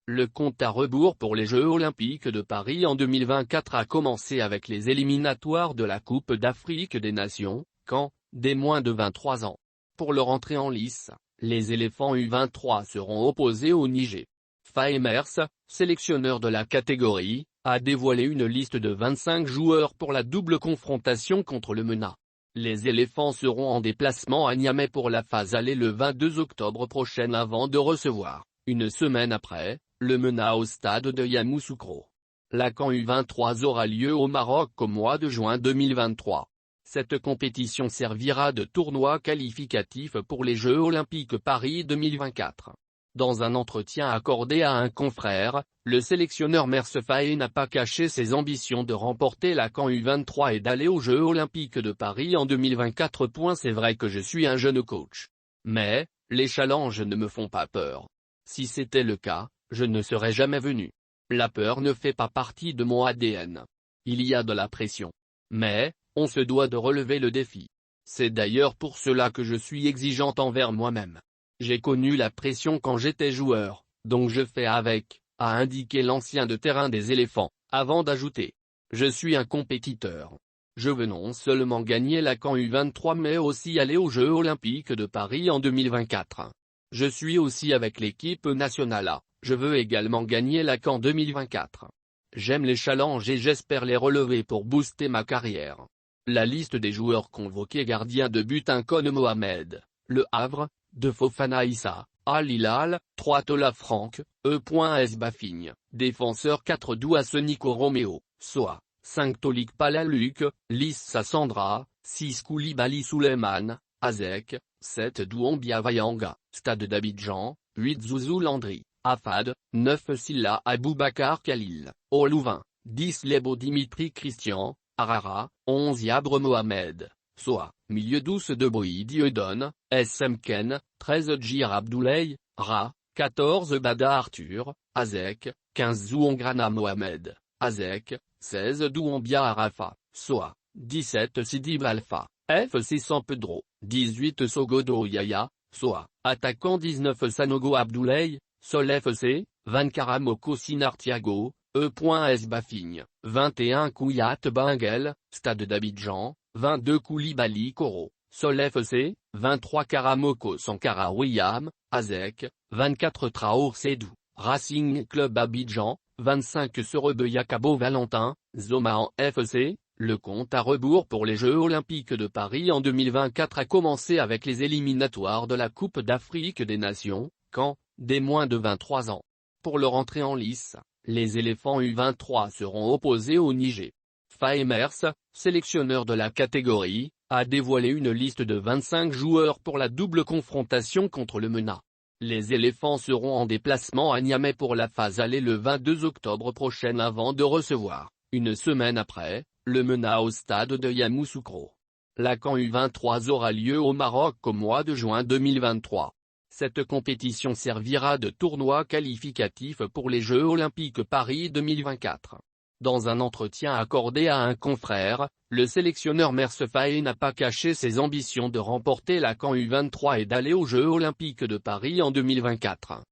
Le compte à rebours pour les Jeux Olympiques de Paris en 2024 a commencé avec les éliminatoires de la Coupe d'Afrique des Nations, quand, dès moins de 23 ans. Pour leur entrée en lice, les éléphants U23 seront opposés au Niger. Faemers, sélectionneur de la catégorie, a dévoilé une liste de 25 joueurs pour la double confrontation contre le MENA. Les éléphants seront en déplacement à Niamey pour la phase aller le 22 octobre prochain avant de recevoir, une semaine après, le MENA au stade de Yamoussoukro. La CAN U23 aura lieu au Maroc au mois de juin 2023. Cette compétition servira de tournoi qualificatif pour les Jeux Olympiques Paris 2024. Dans un entretien accordé à un confrère, le sélectionneur Mers Faé n'a pas caché ses ambitions de remporter la CAN U23 et d'aller aux Jeux Olympiques de Paris en 2024. C'est vrai que je suis un jeune coach. Mais, les challenges ne me font pas peur. Si c'était le cas, je ne serais jamais venu. La peur ne fait pas partie de mon ADN. Il y a de la pression. Mais, on se doit de relever le défi. C'est d'ailleurs pour cela que je suis exigeante envers moi-même. J'ai connu la pression quand j'étais joueur, donc je fais avec, a indiqué l'ancien de terrain des éléphants, avant d'ajouter. Je suis un compétiteur. Je veux non seulement gagner la CAN U23 mais aussi aller aux Jeux Olympiques de Paris en 2024. Je suis aussi avec l'équipe nationale A, je veux également gagner la CAN 2024. J'aime les challenges et j'espère les relever pour booster ma carrière. La liste des joueurs convoqués: gardien de but Incon Mohamed, Le Havre, de Fofana Issa, Al Hilal, 3 Tola Franck, E.S Bafigne, défenseur 4 Douasse Nico Roméo, Soa, 5 Tolik Palaluc, Lissa Sandra, 6 Koulibaly Souleymane, Azek, 7 Douambia Vayanga, Stade d'Abidjan, 8 Zouzou Landry, Afad, 9 Silla Aboubakar Khalil, Au Louvain, 10 Lebo Dimitri Christian, Arara, 11 Yabre Mohamed, Soa, milieu 12 de Boï Dieudonne, SM Ken, 13 Djir Abdoulaye, Ra, 14 Bada Arthur, Azek, 15 Zouangrana Mohamed, Azek, 16 Douambia Arafa, Soa, 17 Sidi Alpha, FC San Pedro, 18 Sogodo Yaya, Soa, attaquant 19 Sanogo Abdoulaye, Sol FC, 20 Karamoko Sinar Thiago, E.S Bafigne, 21 Kouyat Bengel, Stade d'Abidjan, 22 Koulibaly Koro, Sol FC, 23 Karamoko Sankara William, Azek, 24 Traor Sedou, Racing Club Abidjan, 25 Sorebe Yakabo Valentin, Zomaan FC. Le compte à rebours pour les Jeux Olympiques de Paris en 2024 a commencé avec les éliminatoires de la Coupe d'Afrique des Nations, quand, dès moins de 23 ans. Pour leur entrée en lice, les éléphants U23 seront opposés au Niger. Faemers, sélectionneur de la catégorie, a dévoilé une liste de 25 joueurs pour la double confrontation contre le MENA. Les éléphants seront en déplacement à Niamey pour la phase aller le 22 octobre prochain avant de recevoir, une semaine après, le MENA au stade de Yamoussoukro. La CAN U23 aura lieu au Maroc au mois de juin 2023. Cette compétition servira de tournoi qualificatif pour les Jeux Olympiques Paris 2024. Dans un entretien accordé à un confrère, le sélectionneur Mers Faé n'a pas caché ses ambitions de remporter la CAN U23 et d'aller aux Jeux Olympiques de Paris en 2024.